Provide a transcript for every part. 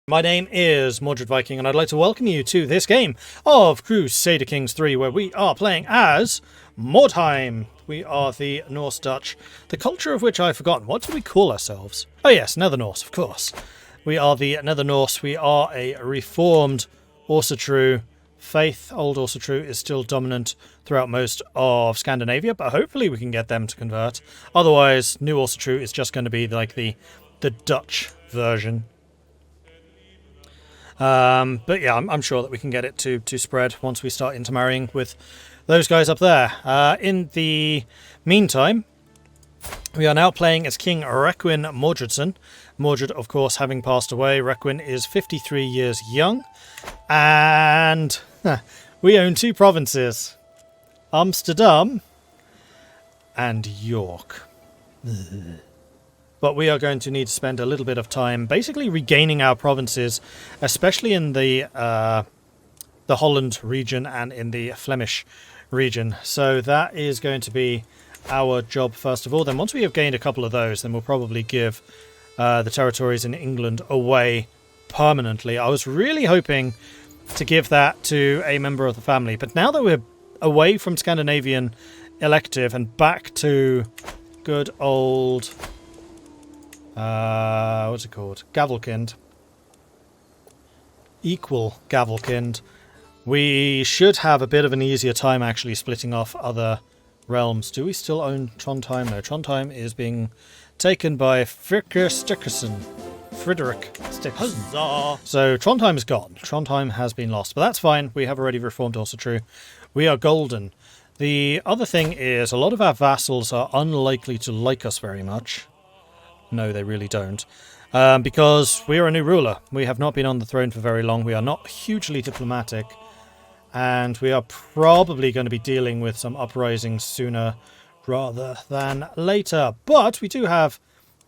My name is Mordred Viking, and I'd like to welcome you to this game of Crusader Kings 3, where we are playing as Mordheim. We are the Norse Dutch, the culture of which I've forgotten. What do we call ourselves? Oh yes, Nether Norse, of course. We are the Nether Norse. We are a reformed Orsa faith. Old Orsa is still dominant throughout most of Scandinavia, but hopefully we can get them to convert. Otherwise, new Orsa is just going to be like the Dutch version. But yeah, I'm sure that we can get it to spread once we start intermarrying with those guys up there. In the meantime, we are now playing as King Requin Mordredson. Mordred, of course, having passed away. Requin is 53 years young, and we own two provinces, Amsterdam and York. But we are going to need to spend a little bit of time basically regaining our provinces, especially in the Holland region and in the Flemish region. So that is going to be our job first of all. Then once we have gained a couple of those, then we'll probably give the territories in England away permanently. I was really hoping to give that to a member of the family, but now that we're away from Scandinavian elective and back to good old... what's it called? Gavelkind. Equal Gavelkind. We should have a bit of an easier time actually splitting off other realms. Do we still own Trondheim? No, Trondheim is being taken by Frederick Stickerson. So Trondheim is gone. Trondheim has been lost, but that's fine. We have already reformed also true. We are golden. The other thing is a lot of our vassals are unlikely to like us very much. No, they really don't. Because we are a new ruler. We have not been on the throne for very long. We are not hugely diplomatic. And we are probably going to be dealing with some uprisings sooner rather than later. But we do have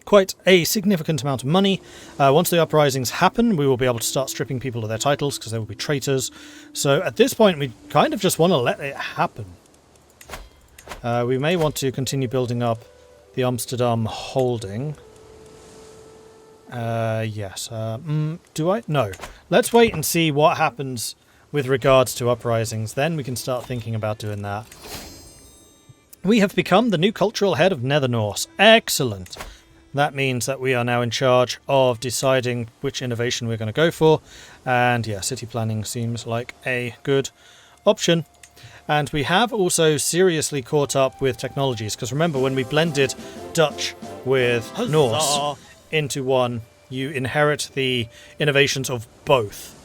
quite a significant amount of money. Once the uprisings happen, we will be able to start stripping people of their titles because they will be traitors. So at this point, we kind of just want to let it happen. We may want to continue building up the Amsterdam holding. Yes. Do I? No. Let's wait and see what happens with regards to uprisings. Then we can start thinking about doing that. We have become the new cultural head of Nether Norse. Excellent. That means that we are now in charge of deciding which innovation we're going to go for. And yeah, city planning seems like a good option. And we have also seriously caught up with technologies. Because remember, when we blended Dutch with Norse into one, you inherit the innovations of both.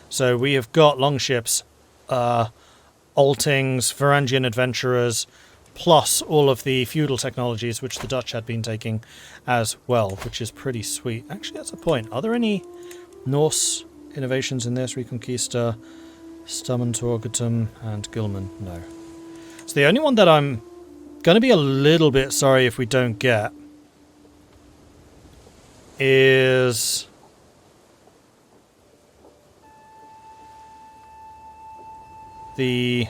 So we have got longships, Altings, Varangian adventurers, plus all of the feudal technologies which the Dutch had been taking as well, which is pretty sweet. Actually, that's a point. Are there any Norse innovations in this? Reconquista, Stammen Torgetum, and Gilman? No. So the only one that I'm going to be a little bit sorry if we don't get is the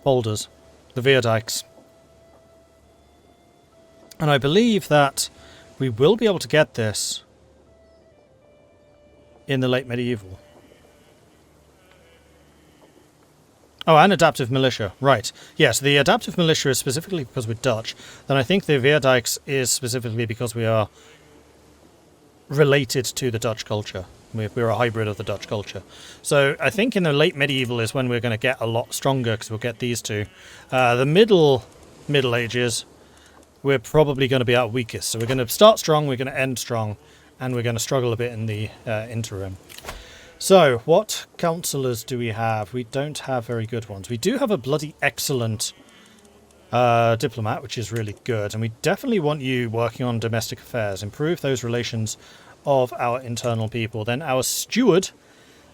boulders, the viaducts. And I believe that we will be able to get this in the late medieval. Oh, and adaptive militia. Right. Yes, the adaptive militia is specifically because we're Dutch. Then I think the viaducts is specifically because we are related to the Dutch culture. We're a hybrid of the Dutch culture. So I think in the late medieval is when we're going to get a lot stronger because we'll get these two. The Middle Ages, we're probably going to be our weakest. So we're going to start strong, we're going to end strong, and we're going to struggle a bit in the interim. So, what councillors do we have? We don't have very good ones. We do have a bloody excellent diplomat, which is really good. And we definitely want you working on domestic affairs. Improve those relations of our internal people. Then our steward,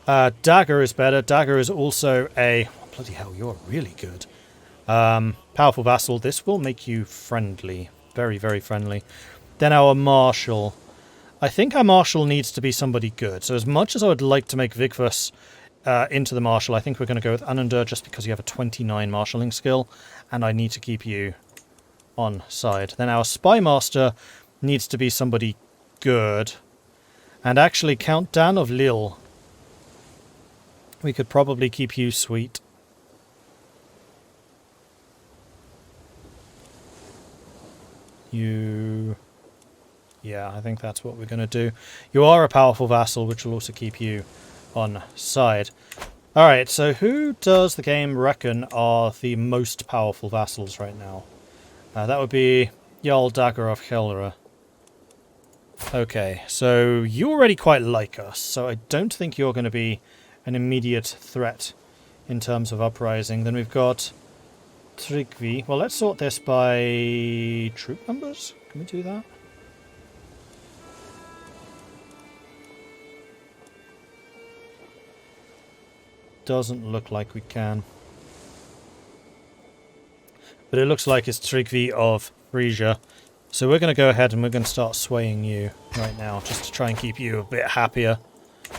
Dagger is better. Dagger is also a... Oh, bloody hell, you're really good. Powerful vassal. This will make you friendly. Very, very friendly. Then our marshal. I think our marshal needs to be somebody good. So as much as I would like to make Vigfus into the marshal, I think we're going to go with Anundur just because you have a 29 marshalling skill, and I need to keep you on side. Then our spy master needs to be somebody good. And actually, Count Dan of Lille. We could probably keep you sweet. You... Yeah, I think that's what we're going to do. You are a powerful vassal, which will also keep you on side. Alright, so who does the game reckon are the most powerful vassals right now? That would be Jarl Dagger of Helra. Okay, so you already quite like us, so I don't think you're going to be an immediate threat in terms of uprising. Then we've got Tryggvi. Well, let's sort this by troop numbers. Can we do that? Doesn't look like we can. But it looks like it's Tryggvi of Frisia. So we're going to go ahead and we're going to start swaying you right now, just to try and keep you a bit happier.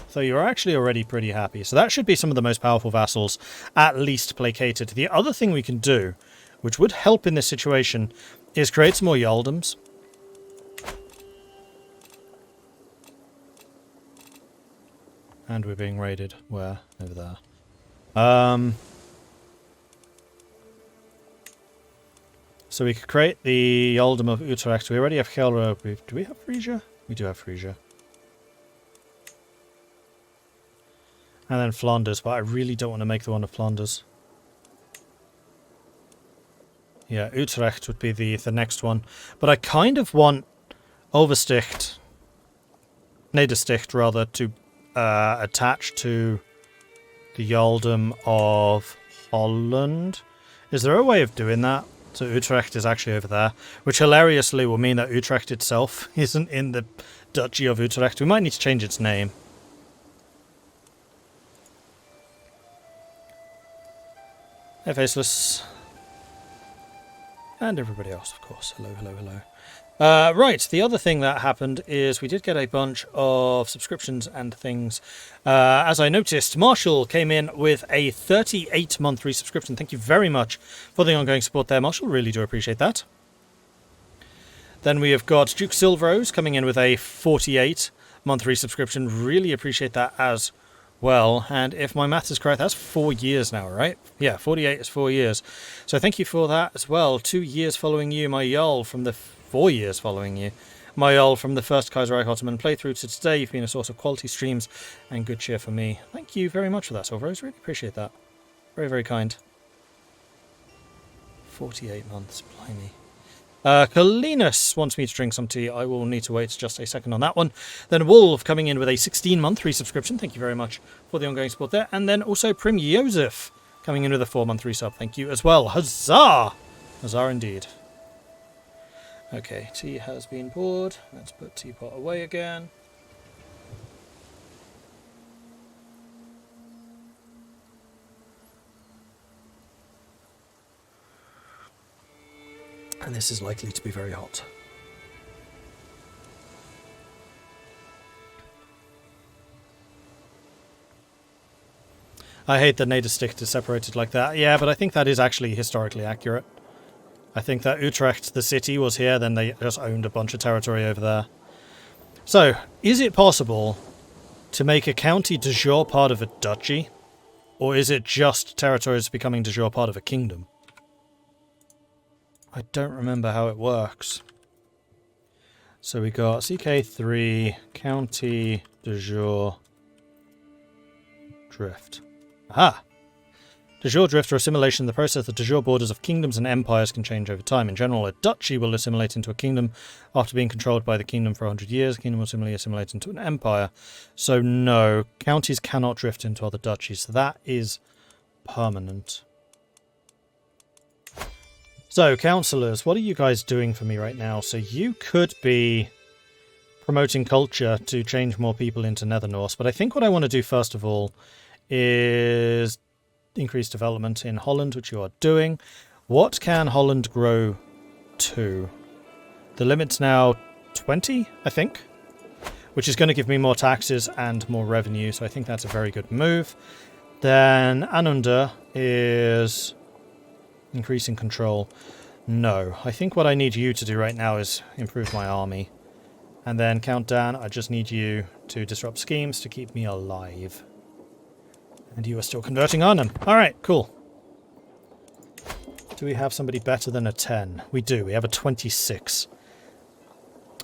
So you're actually already pretty happy. So that should be some of the most powerful vassals, at least placated. The other thing we can do, which would help in this situation, is create some more Jarldoms. And we're being raided. Where? Over there. So we could create the Jarldom of Utrecht. We already have Helra. Do we have Frisia? We do have Frisia. And then Flanders, but I really don't want to make the one of Flanders. Yeah, Utrecht would be the next one. But I kind of want Oversticht, Nedersticht rather, to attach to the Jarldom of Holland. Is there a way of doing that? So Utrecht is actually over there, which hilariously will mean that Utrecht itself isn't in the Duchy of Utrecht. We might need to change its name. Hey, Faceless. And everybody else, of course. Hello, hello, hello. Right, the other thing that happened is we did get a bunch of subscriptions and things. As I noticed, Marshall came in with a 38-month resubscription. Thank you very much for the ongoing support there, Marshall. Really do appreciate that. Then we have got Duke Silverose coming in with a 48-month resubscription. Really appreciate that as well. And if my maths is correct, that's 4 years now, right? Yeah, 48 is 4 years. So thank you for that as well. 2 years following you, my Jarl, from the 4 years following you. My Jarl from the first Kaiser Reich Ottoman playthrough to today. You've been a source of quality streams and good cheer for me. Thank you very much for that, Silverose. Really appreciate that. Very, very kind. 48 months, blimey. Kalinus wants me to drink some tea. I will need to wait just a second on that one. Then Wolf coming in with a 16-month resubscription. Thank you very much for the ongoing support there. And then also Prim Joseph coming in with a 4-month resub. Thank you as well. Huzzah! Huzzah indeed. Okay, tea has been poured. Let's put teapot away again. And this is likely to be very hot. I hate that Nedersticht is separated like that. Yeah, but I think that is actually historically accurate. I think that Utrecht, the city, was here, then they just owned a bunch of territory over there. So, is it possible to make a county de jure part of a duchy? Or is it just territories becoming de jure part of a kingdom? I don't remember how it works. So we got CK3, county de jure drift. Aha! De jure drift or assimilation, the process that de jure borders of kingdoms and empires can change over time. In general, a duchy will assimilate into a kingdom after being controlled by the kingdom for 100 years. A kingdom will similarly assimilate into an empire. So no, counties cannot drift into other duchies. So that is permanent. So, councillors, what are you guys doing for me right now? So you could be promoting culture to change more people into Nether Norse, but I think what I want to do first of all is increase development in Holland, which you are doing. What can Holland grow to? The limit's now 20, I think, which is going to give me more taxes and more revenue, so I think that's a very good move. Then Anunda is increasing control. No, I think what I need you to do right now is improve my army. And then Count Dan, I just need you to disrupt schemes to keep me alive. And you are still converting Arnhem. Alright, cool. Do we have somebody better than a 10? We do. We have a 26.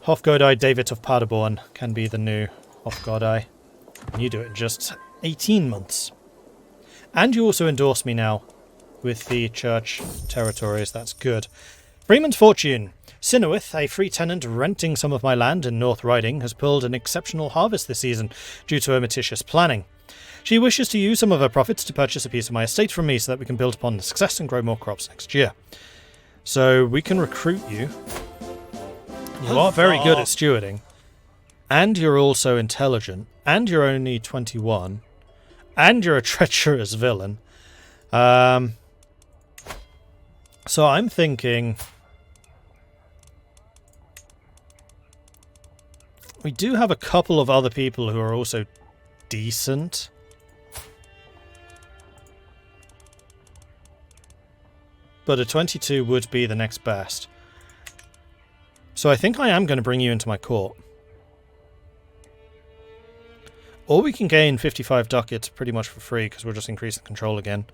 Hofgodai David of Paderborn can be the new Hofgodai. And you do it in just 18 months. And you also endorse me now with the church territories. That's good. Freeman's Fortune. Sinowith, a free tenant renting some of my land in North Riding, has pulled an exceptional harvest this season due to her meticulous planning. She wishes to use some of her profits to purchase a piece of my estate from me so that we can build upon the success and grow more crops next year. So we can recruit you. You are very good at stewarding. And you're also intelligent. And you're only 21. And you're a treacherous villain. So I'm thinking... We do have a couple of other people who are also decent. But a 22 would be the next best. So I think I am going to bring you into my court. Or we can gain 55 ducats pretty much for free because we'll just increase the control again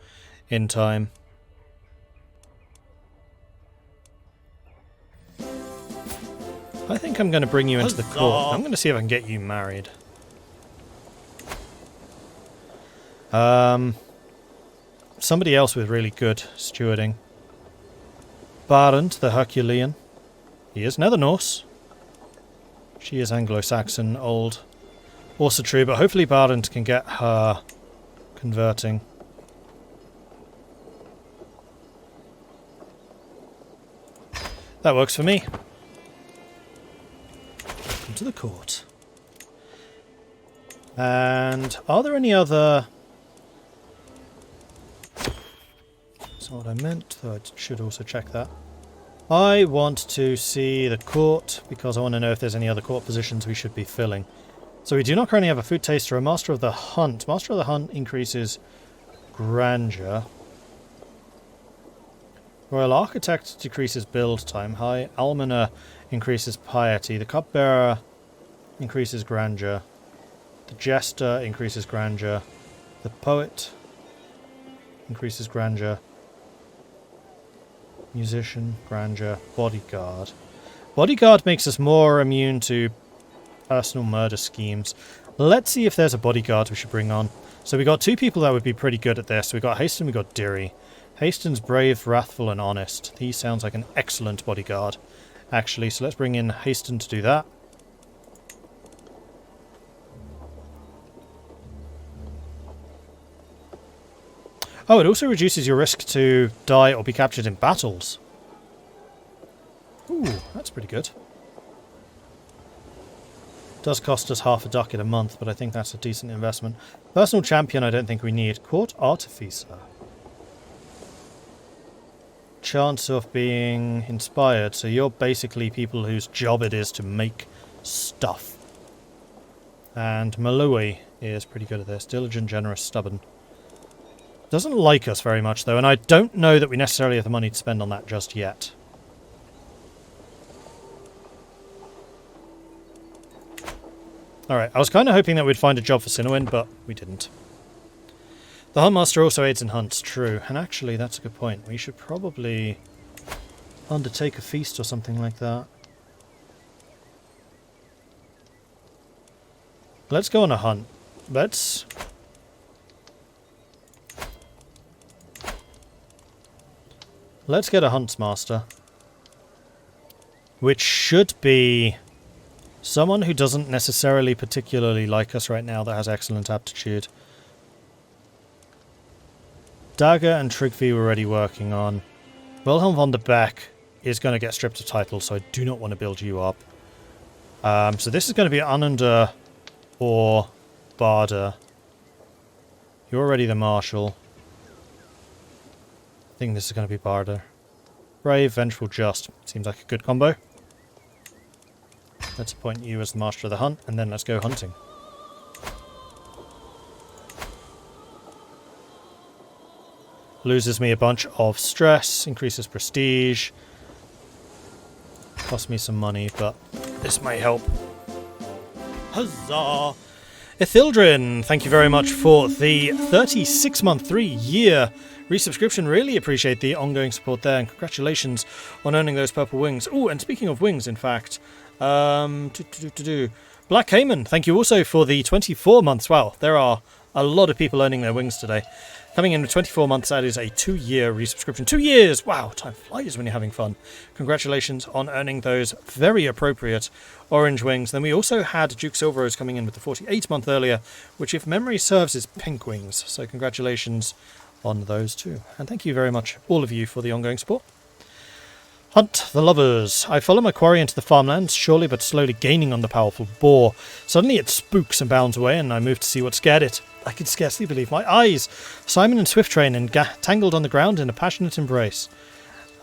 in time. I think I'm going to bring you into the court. I'm going to see if I can get you married. Somebody else with really good stewarding. Barent, the Herculean. He is Nether Norse. She is Anglo-Saxon, old. Also true, but hopefully Barent can get her converting. That works for me. Welcome to the court. And are there any other... That's not what I meant, though I should also check that. I want to see the court, because I want to know if there's any other court positions we should be filling. So we do not currently have a food taster or a master of the hunt. Master of the hunt increases grandeur. Royal architect decreases build time. High almoner increases piety. The cupbearer increases grandeur. The jester increases grandeur. The poet increases grandeur. Musician, grandeur, bodyguard. Bodyguard makes us more immune to personal murder schemes. Let's see if there's a bodyguard we should bring on. So we got two people that would be pretty good at this. We got Haston, we got Diri. Haston's brave, wrathful, and honest. He sounds like an excellent bodyguard, actually. So let's bring in Haston to do that. Oh, it also reduces your risk to die or be captured in battles. Ooh, that's pretty good. Does cost us half a ducat a month, but I think that's a decent investment. Personal champion I don't think we need. Court artificer. Chance of being inspired. So you're basically people whose job it is to make stuff. And Malui is pretty good at this. Diligent, generous, stubborn. Doesn't like us very much, though, and I don't know that we necessarily have the money to spend on that just yet. Alright, I was kind of hoping that we'd find a job for Sinowin, but we didn't. The Huntmaster also aids in hunts, true. And actually, that's a good point. We should probably undertake a feast or something like that. Let's go on a hunt. Let's get a Huntsmaster. Which should be someone who doesn't necessarily particularly like us right now that has excellent aptitude. Dagger and Trigvi we're already working on. Wilhelm von der Beck is going to get stripped of title, so I do not want to build you up. So this is going to be Anunda or Barda. You're already the Marshal. I think this is going to be Barda. Brave, Vengeful, Just. Seems like a good combo. Let's appoint you as the Master of the Hunt, and then let's go hunting. Loses me a bunch of stress, increases prestige. Costs me some money, but this might help. Huzzah! Ithildrin, thank you very much for the 36-month, 3-year resubscription. Really appreciate the ongoing support there, and congratulations on earning those purple wings. Oh, and speaking of wings, in fact, Black Cayman, thank you also for the 24 months. Wow, there are a lot of people earning their wings today. Coming in with 24 months, that is a 2-year resubscription. 2 years! Wow, time flies when you're having fun. Congratulations on earning those very appropriate orange wings. Then we also had Duke Silverrose coming in with the 48-month earlier, which, if memory serves, is pink wings. So congratulations on those too. And thank you very much, all of you, for the ongoing support. Hunt the Lovers. I follow my quarry into the farmlands, surely but slowly gaining on the powerful boar. Suddenly it spooks and bounds away, and I move to see what scared it. I could scarcely believe my eyes. Simon and Swifttrain tangled on the ground in a passionate embrace.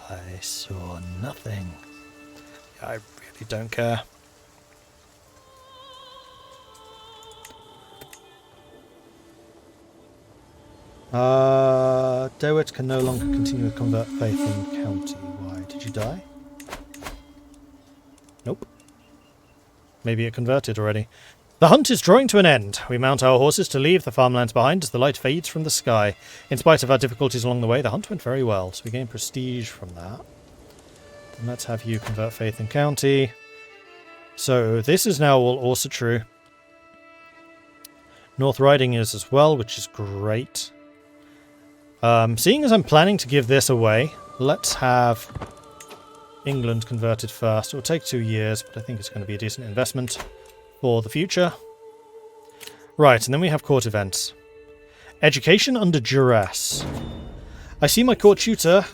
I saw nothing. I really don't care. Derwit can no longer continue to convert faith in county. Why? Did you die? Nope. Maybe it converted already. The hunt is drawing to an end. We mount our horses to leave the farmlands behind as the light fades from the sky. In spite of our difficulties along the way, the hunt went very well, so we gain prestige from that. Then let's have you convert faith in county. So this is now all also true. North Riding is as well, which is great. Seeing as I'm planning to give this away, let's have England converted first. It will take 2 years, but I think it's going to be a decent investment for the future. Right, and then we have court events. Education under duress. I see my court tutor,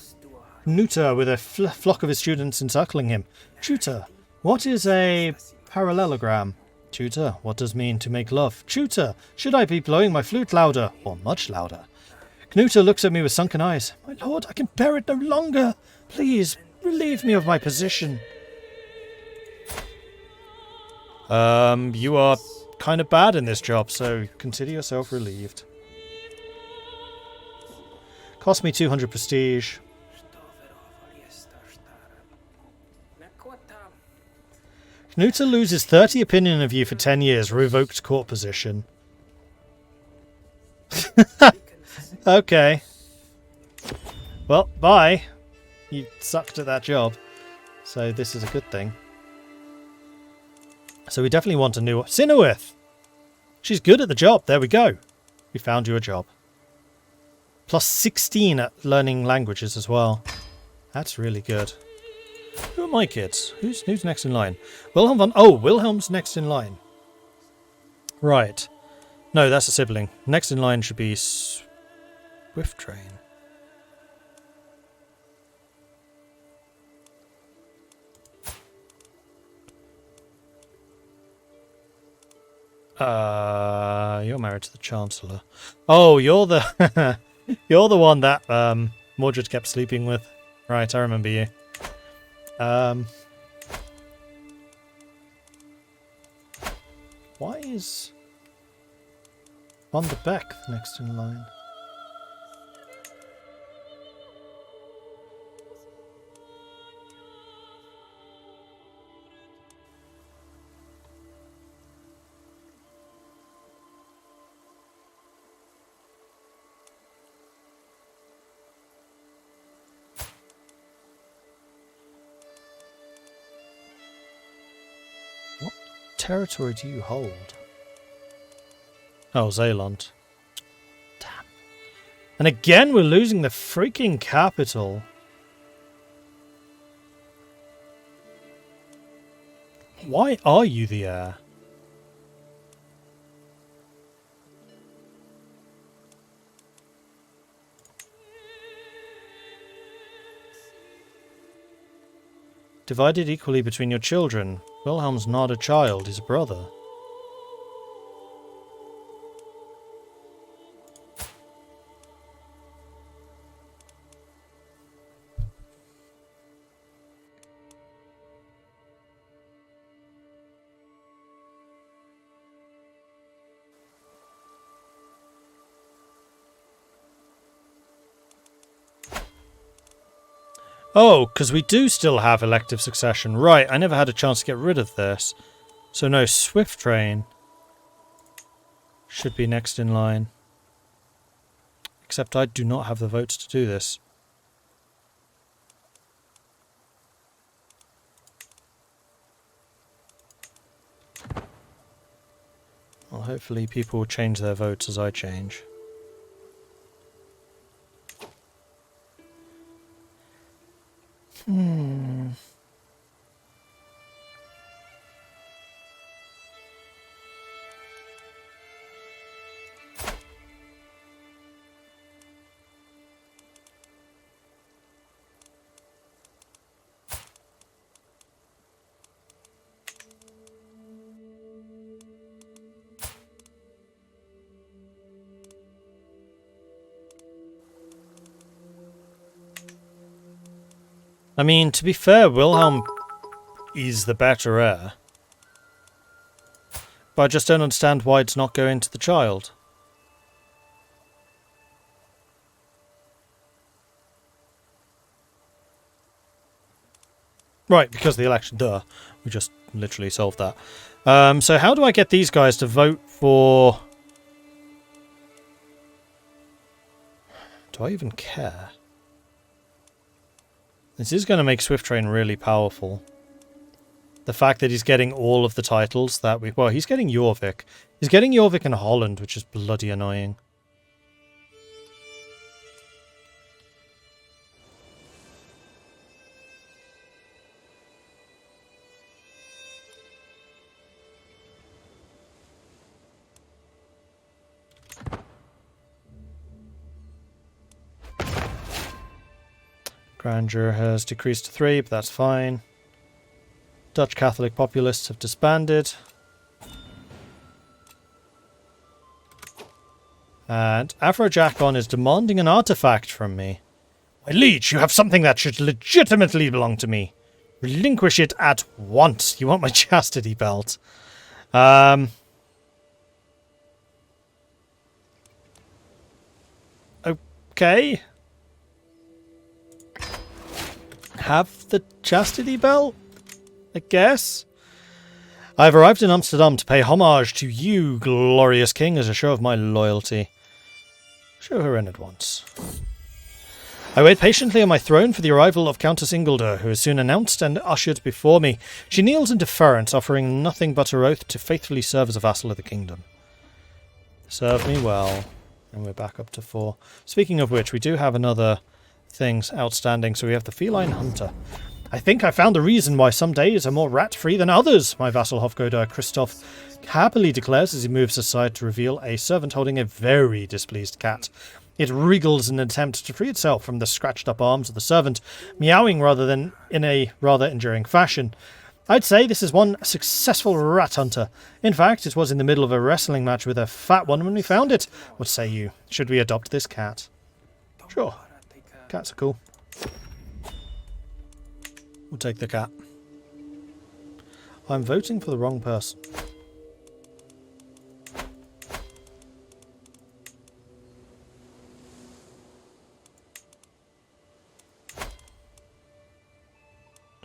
Knuta, with a flock of his students encircling him. Tutor, what is a parallelogram? Tutor, what does mean to make love? Tutor, should I be blowing my flute louder or much louder? Knuta looks at me with sunken eyes. My lord, I can bear it no longer. Please, relieve me of my position. You are kind of bad in this job, so consider yourself relieved. Cost me 200 prestige. Knuta loses 30 opinion of you for 10 years. Revoked court position. Okay. Well, bye. You sucked at that job. So this is a good thing. So we definitely want a new... Sinowith! She's good at the job. There we go. We found you a job. Plus 16 at learning languages as well. That's really good. Who are my kids? Who's next in line? Wilhelm von... Oh, Wilhelm's next in line. Right. No, that's a sibling. Next in line should be Swifttrain. You're married to the Chancellor. Oh, you're the you're the one that Mordred kept sleeping with. Right, I remember you. Why is Van der Beek next in line? Territory do you hold? Oh, Zeeland. Damn. And again, we're losing the freaking capital. Why are you the heir? Divided equally between your children. Wilhelm's not a child, he's a brother. Oh, because we do still have elective succession. Right, I never had a chance to get rid of this. So no, Swift Train should be next in line. Except I do not have the votes to do this. Well, hopefully people will change their votes as I change. I mean, to be fair, Wilhelm is the better heir. But I just don't understand why it's not going to the child. Right, because of the election, duh. We just literally solved that. So how do I get these guys to vote for... Do I even care? This is going to make Swift Train really powerful. The fact that he's getting all of the titles that we... Well, he's getting Jorvik. He's getting Jorvik in Holland, which is bloody annoying. Grandeur has decreased to 3, but that's fine. Dutch Catholic populists have disbanded. And Afro-Jacon is demanding an artifact from me. My liege, you have something that should legitimately belong to me. Relinquish it at once. You want my chastity belt. Okay. Have the chastity belt? I guess. I've arrived in Amsterdam to pay homage to you, glorious king, as a show of my loyalty. Show her in at once. I wait patiently on my throne for the arrival of Countess Ingolder, who is soon announced and ushered before me. She kneels in deference, offering nothing but her oath to faithfully serve as a vassal of the kingdom. Serve me well. And we're back up to 4. Speaking of which, we do have another things outstanding, so we have the Feline Hunter. I think I found the reason why some days are more rat-free than others, my vassal Hofgoder Christoph happily declares as he moves aside to reveal a servant holding a very displeased cat. It wriggles in an attempt to free itself from the scratched-up arms of the servant, meowing in a rather enduring fashion. I'd say this is one successful rat hunter. In fact, it was in the middle of a wrestling match with a fat one when we found it. What say you? Should we adopt this cat? Sure. Cats are cool. We'll take the cat. I'm voting for the wrong person.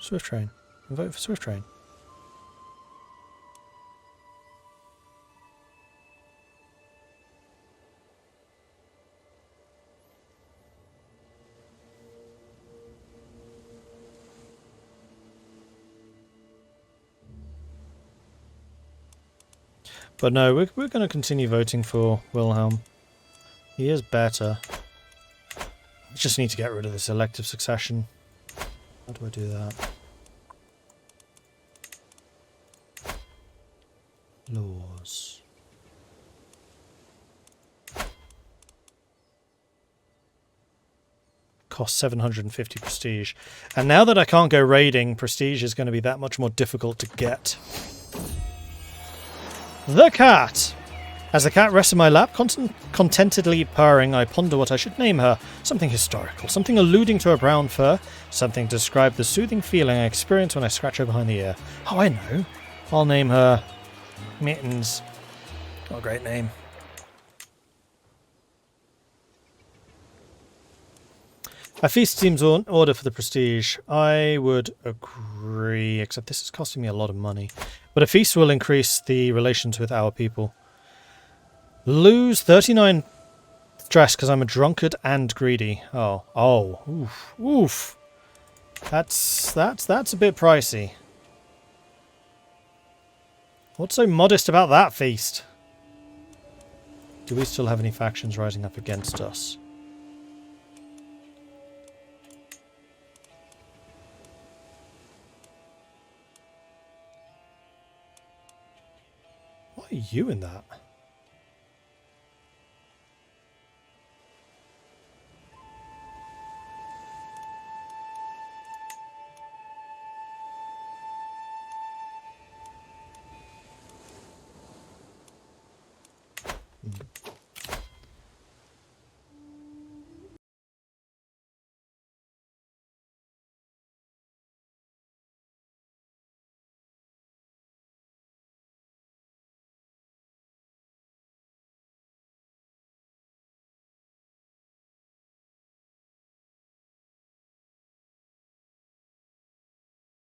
Swift Train. I'm voting for Swift Train. But no, we're going to continue voting for Wilhelm. He is better. I just need to get rid of this elective succession. How do I do that? Laws. Cost 750 prestige. And now that I can't go raiding, prestige is going to be that much more difficult to get. The cat! As the cat rests in my lap, contentedly purring, I ponder what I should name her. Something historical, something alluding to her brown fur, something to describe the soothing feeling I experience when I scratch her behind the ear. Oh, I know. I'll name her Mittens. What a great name. A feast seems in order for the prestige. I would agree, except this is costing me a lot of money. But a feast will increase the relations with our people. Lose 39 stress because I'm a drunkard and greedy. Oh, oof, oof. That's a bit pricey. What's so modest about that feast? Do we still have any factions rising up against us? Why are you in that?